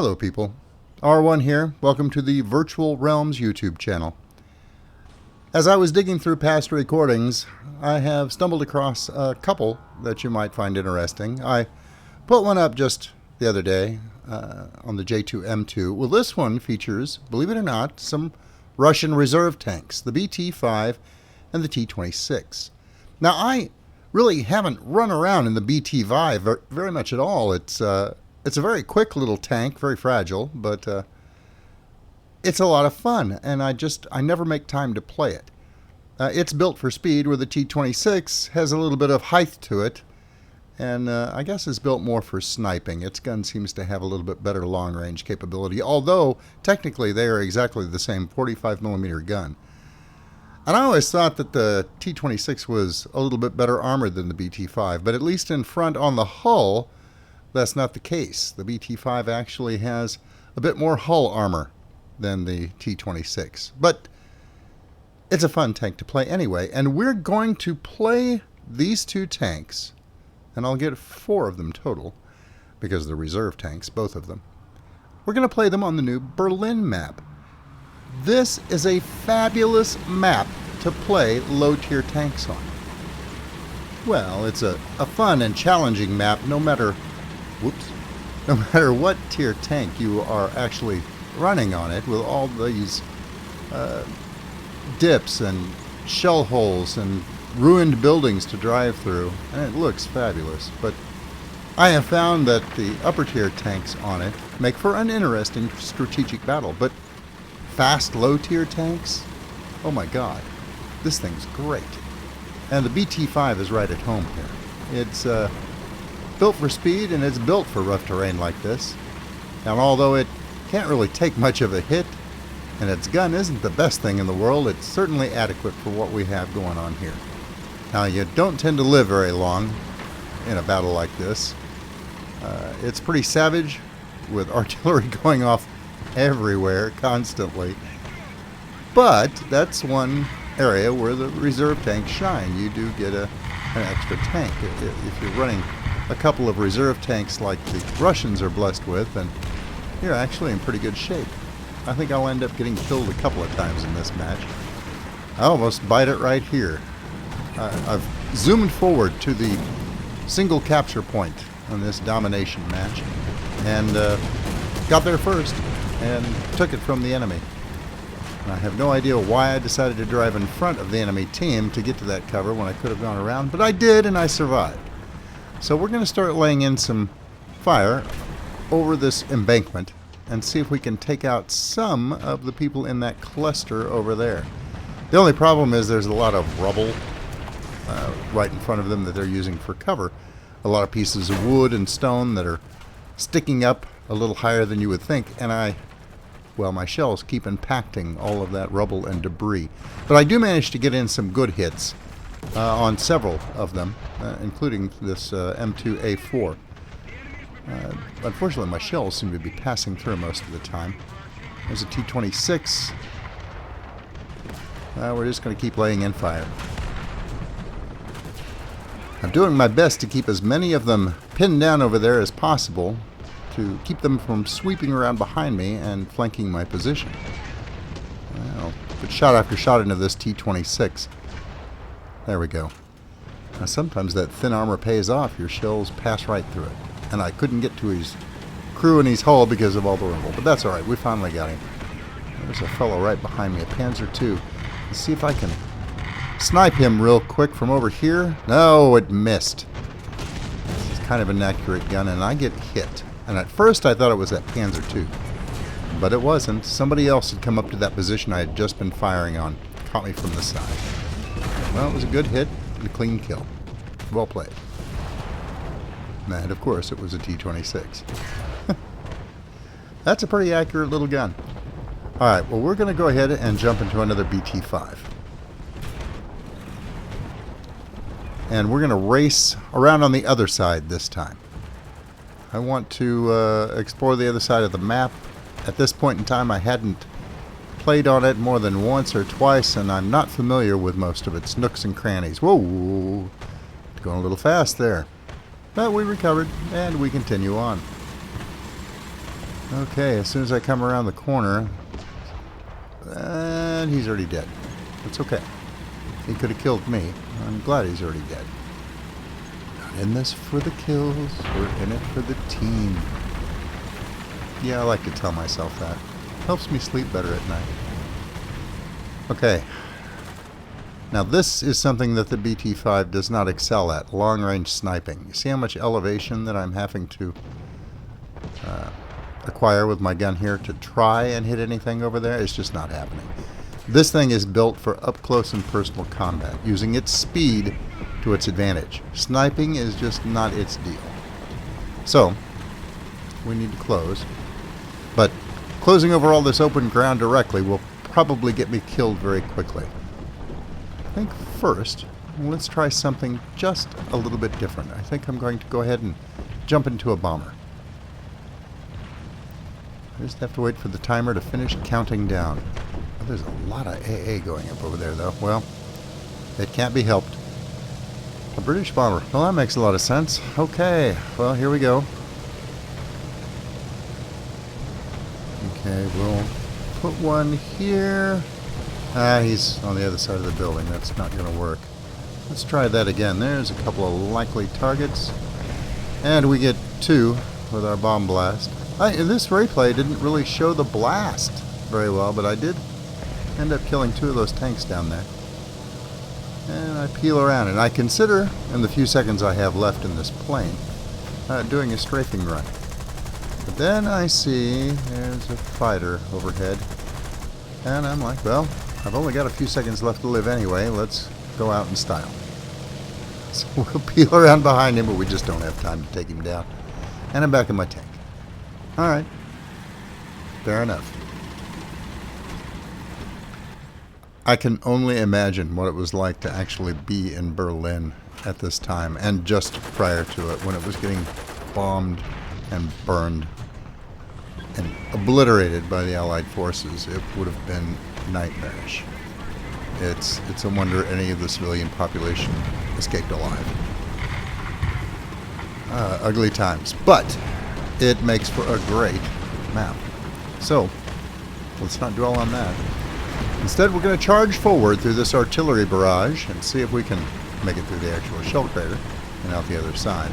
Hello people, R1 here. Welcome to the Virtual Realms YouTube channel. As I was digging through past recordings, I have stumbled across a couple that you might find interesting. I put one up just the other day on the J2M2. Well, this one features, believe it or not, some Russian reserve tanks, the BT-5 and the T-26. Now, I really haven't run around in the BT-5 very much at all. It's a very quick little tank, very fragile, but it's a lot of fun, and I never make time to play it. It's built for speed, where the T-26 has a little bit of height to it, and I guess is built more for sniping. Its gun seems to have a little bit better long-range capability, although technically they are exactly the same 45mm gun. And I always thought that the T-26 was a little bit better armored than the BT-5, but at least in front on the hull, that's not the case. The BT-5 actually has a bit more hull armor than the T-26. But it's a fun tank to play anyway, and we're going to play these two tanks, and I'll get 4 of them total, because they're reserve tanks, both of them. We're going to play them on the new Berlin map. This is a fabulous map to play low-tier tanks on. Well, it's a fun and challenging map no matter what tier tank you are actually running on it, with all these dips and shell holes and ruined buildings to drive through, and it looks fabulous. But I have found that the upper tier tanks on it make for an interesting strategic battle, but fast low tier tanks, oh my god, this thing's great. And the BT-5 is right at home here. It's built for speed, and it's built for rough terrain like this. And although it can't really take much of a hit, and its gun isn't the best thing in the world, it's certainly adequate for what we have going on here. Now, you don't tend to live very long in a battle like this. It's pretty savage, with artillery going off everywhere constantly. But that's one area where the reserve tanks shine. You do get an extra tank. If you're running a couple of reserve tanks like the Russians are blessed with, then you're actually in pretty good shape. I think I'll end up getting killed a couple of times in this match. I almost bite it right here. I've zoomed forward to the single capture point on this domination match, and got there first and took it from the enemy. I have no idea why I decided to drive in front of the enemy team to get to that cover when I could have gone around, but I did, and I survived. So we're going to start laying in some fire over this embankment and see if we can take out some of the people in that cluster over there. The only problem is there's a lot of rubble right in front of them that they're using for cover. A lot of pieces of wood and stone that are sticking up a little higher than you would think, and my shells keep impacting all of that rubble and debris. But I do manage to get in some good hits on several of them, including this M2A4. Unfortunately, my shells seem to be passing through most of the time. There's a T-26. We're just going to keep laying in fire. I'm doing my best to keep as many of them pinned down over there as possible, to keep them from sweeping around behind me and flanking my position. I'll put shot after shot into this T-26. There we go. Now, sometimes that thin armor pays off. Your shells pass right through it. And I couldn't get to his crew and his hull because of all the rubble. But that's alright. We finally got him. There's a fellow right behind me, a Panzer II. Let's see if I can snipe him real quick from over here. No, it missed. This is kind of an accurate gun, and I get hit. And at first I thought it was that Panzer II. But it wasn't. Somebody else had come up to that position I had just been firing on. Caught me from the side. Well, it was a good hit and a clean kill. Well played. And of course it was a T-26. That's a pretty accurate little gun. Alright, well, we're going to go ahead and jump into another BT-5. And we're going to race around on the other side this time. I want to explore the other side of the map. At this point in time, I hadn't played on it more than once or twice, and I'm not familiar with most of its nooks and crannies. Whoa! Going a little fast there. But we recovered, and we continue on. Okay, as soon as I come around the corner, and he's already dead. It's okay. He could have killed me. I'm glad he's already dead. Not in this for the kills. We're in it for the team. Yeah, I like to tell myself that. Helps me sleep better at night. Okay. Now this is something that the BT-5 does not excel at. Long-range sniping. You see how much elevation that I'm having to acquire with my gun here to try and hit anything over there? It's just not happening. This thing is built for up-close and personal combat, using its speed to its advantage. Sniping is just not its deal. So, we need to close. But closing over all this open ground directly will probably get me killed very quickly. I think first, let's try something just a little bit different. I think I'm going to go ahead and jump into a bomber. I just have to wait for the timer to finish counting down. Oh, there's a lot of AA going up over there, though. Well, it can't be helped. A British bomber. Well, that makes a lot of sense. Okay, well, here we go. Okay, we'll put one here. He's on the other side of the building. That's not going to work. Let's try that again. There's a couple of likely targets. And we get 2 with our bomb blast. This replay didn't really show the blast very well, but I did end up killing 2 of those tanks down there. And I peel around, and I consider, in the few seconds I have left in this plane, doing a strafing run. But then I see there's a fighter overhead, and I'm like, well, I've only got a few seconds left to live anyway. Let's go out in style. So we'll peel around behind him, but we just don't have time to take him down. And I'm back in my tank. Alright. Fair enough. I can only imagine what it was like to actually be in Berlin at this time, and just prior to it, when it was getting bombed and burned and obliterated by the Allied forces. It would have been nightmarish. It's a wonder any of the civilian population escaped alive. Ugly times, but it makes for a great map. So, let's not dwell on that. Instead, we're going to charge forward through this artillery barrage and see if we can make it through the actual shell crater and out the other side.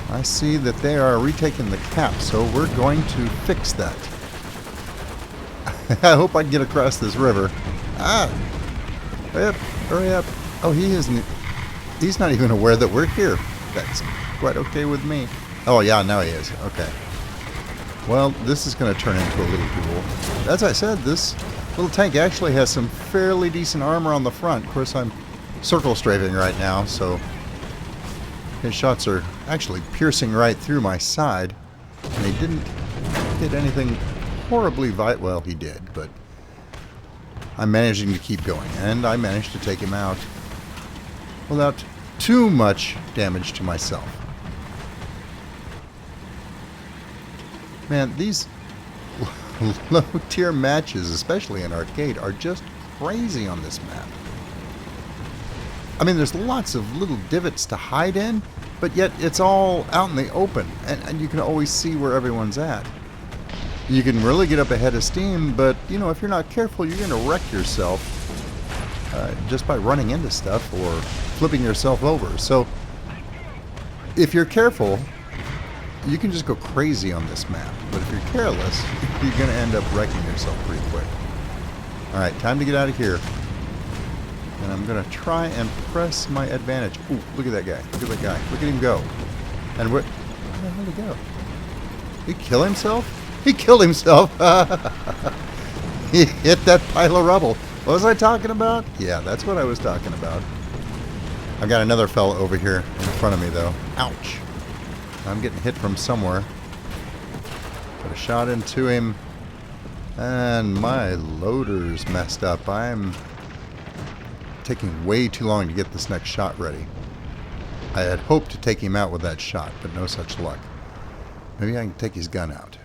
I see that they are retaking the cap, so we're going to fix that. I hope I can get across this river. Hurry up, hurry up. Oh, he's not even aware that we're here. That's quite okay with me. Oh, yeah, now he is. Okay. Well, this is going to turn into a little duel. As I said, this little tank actually has some fairly decent armor on the front. Of course, I'm circle strafing right now, so his shots are actually piercing right through my side. And he didn't hit anything horribly vital. Well, he did, but I'm managing to keep going. And I managed to take him out without too much damage to myself. Man, these low-tier matches, especially in arcade, are just crazy on this map. I mean, there's lots of little divots to hide in, but yet it's all out in the open, and you can always see where everyone's at. You can really get up ahead of steam, but, you know, if you're not careful, you're going to wreck yourself just by running into stuff or flipping yourself over. So, if you're careful, you can just go crazy on this map. But if you're careless, you're going to end up wrecking yourself pretty quick. Alright, time to get out of here. And I'm going to try and press my advantage. Ooh, look at that guy. Look at that guy. Look at him go. And where the hell did he go? Did he kill himself? He killed himself. He hit that pile of rubble. What was I talking about? Yeah, that's what I was talking about. I've got another fella over here in front of me, though. Ouch. I'm getting hit from somewhere. Put a shot into him. And my loader's messed up. I'm taking way too long to get this next shot ready. I had hoped to take him out with that shot, but no such luck. Maybe I can take his gun out.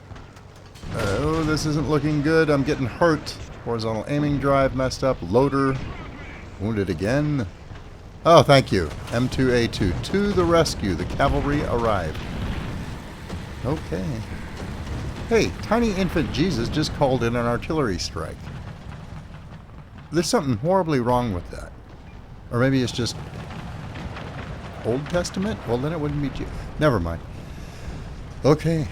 Oh, this isn't looking good. I'm getting hurt. Horizontal aiming drive messed up. Loader wounded again. Oh, thank you. M2A2 to the rescue. The cavalry arrived. Okay. Hey, tiny infant Jesus just called in an artillery strike. There's something horribly wrong with that. Or maybe it's just Old Testament? Well, then it wouldn't be Jesus. Never mind. Okay.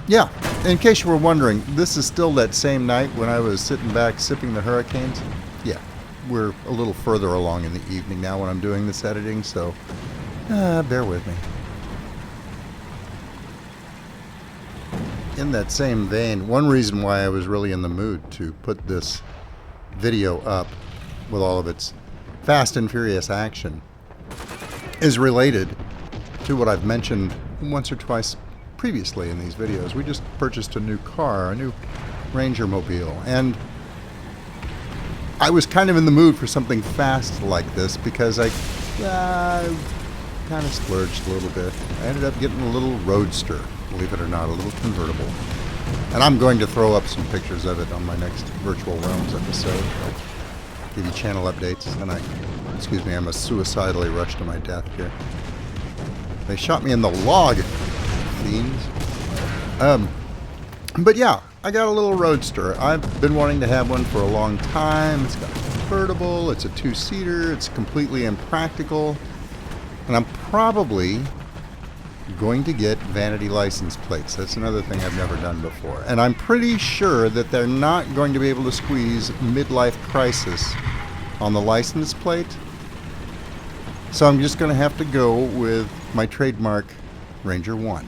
Yeah, in case you were wondering, this is still that same night when I was sitting back sipping the hurricanes. Yeah, we're a little further along in the evening now when I'm doing this editing, so bear with me. In that same vein, one reason why I was really in the mood to put this video up with all of its fast and furious action is related to what I've mentioned once or twice previously in these videos. We just purchased a new car, a new Ranger Mobile, and I was kind of in the mood for something fast like this because I kind of splurged a little bit. I ended up getting a little Roadster, believe it or not, a little convertible. And I'm going to throw up some pictures of it on my next Virtual Realms episode. I'll give you channel updates. And I'm a suicidally rush to my death here. They shot me in the log, fiends. But yeah, I got a little Roadster. I've been wanting to have one for a long time. It's got a convertible, it's a two-seater, it's completely impractical. And I'm probably going to get vanity license plates. That's another thing I've never done before. And I'm pretty sure that they're not going to be able to squeeze midlife crisis on the license plate. So I'm just going to have to go with my trademark Ranger 1.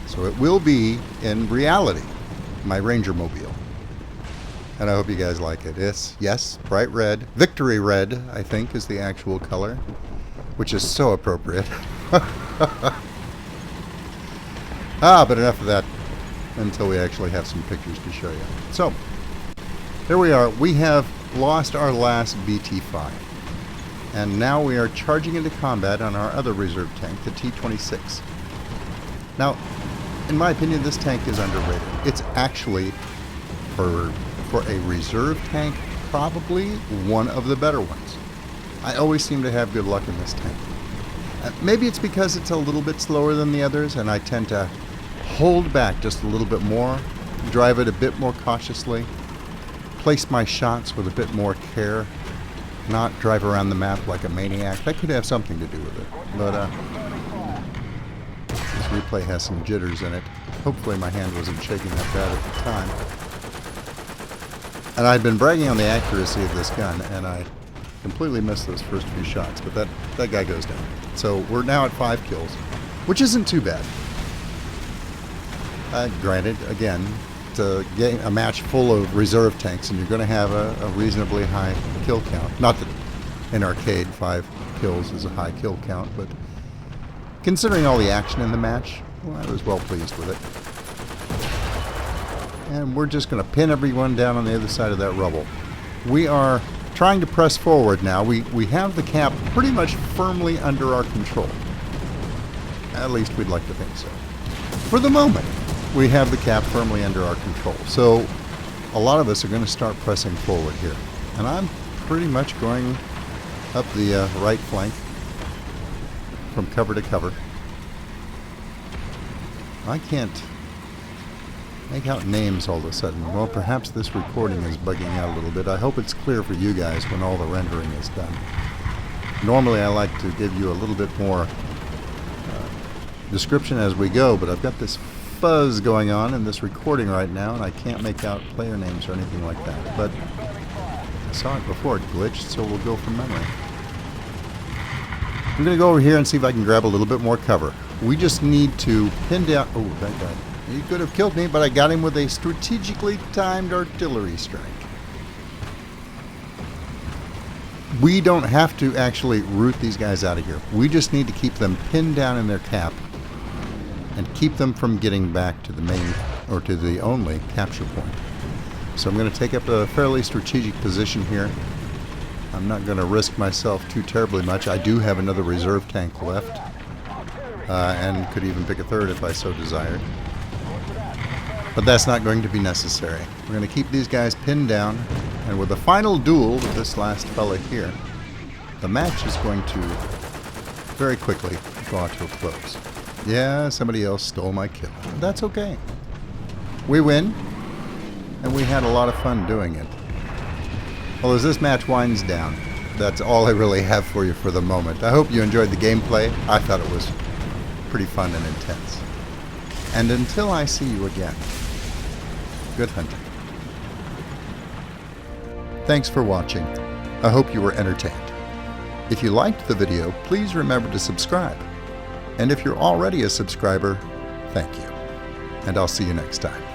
So it will be, in reality, my Ranger Mobile. And I hope you guys like it. It's, yes, bright red. Victory red, I think, is the actual color, which is so appropriate. But enough of that until we actually have some pictures to show you. So, here we are. We have lost our last BT-5. And now we are charging into combat on our other reserve tank, the T-26. Now, in my opinion, this tank is underrated. It's actually, for a reserve tank, probably one of the better ones. I always seem to have good luck in this tank. Maybe it's because it's a little bit slower than the others, and I tend to hold back just a little bit more, drive it a bit more cautiously, place my shots with a bit more care, not drive around the map like a maniac. That could have something to do with it. But this replay has some jitters in it. Hopefully my hand wasn't shaking that bad at the time. And I'd been bragging on the accuracy of this gun, and I completely missed those first few shots, but that guy goes down. So we're now at 5 kills, which isn't too bad. Granted, again, it's a match full of reserve tanks, and you're going to have a reasonably high kill count. Not that in arcade 5 kills is a high kill count, but considering all the action in the match, well, I was well pleased with it. And we're just going to pin everyone down on the other side of that rubble. We are trying to press forward now. We have the cap pretty much firmly under our control. At least we'd like to think so. For the moment, we have the cap firmly under our control. So a lot of us are going to start pressing forward here. And I'm pretty much going up the right flank from cover to cover. I can't make out names all of a sudden. Well, perhaps this recording is bugging out a little bit. I hope it's clear for you guys when all the rendering is done. Normally I like to give you a little bit more description as we go, but I've got this fuzz going on in this recording right now, and I can't make out player names or anything like that. But I saw it before it glitched, so we'll go from memory. I'm going to go over here and see if I can grab a little bit more cover. We just need to pin down... Oh, that guy. He could have killed me, but I got him with a strategically timed artillery strike. We don't have to actually root these guys out of here. We just need to keep them pinned down in their cap and keep them from getting back to the main, or to the only, capture point. So I'm going to take up a fairly strategic position here. I'm not going to risk myself too terribly much. I do have another reserve tank left, and could even pick a third if I so desired. But that's not going to be necessary. We're going to keep these guys pinned down, and with the final duel with this last fella here, the match is going to very quickly draw to a close. Yeah, somebody else stole my kill. That's okay. We win, and we had a lot of fun doing it. Well, as this match winds down, that's all I really have for you for the moment. I hope you enjoyed the gameplay. I thought it was pretty fun and intense. And until I see you again, good hunting. Thanks for watching. I hope you were entertained. If you liked the video, please remember to subscribe. And if you're already a subscriber, thank you. And I'll see you next time.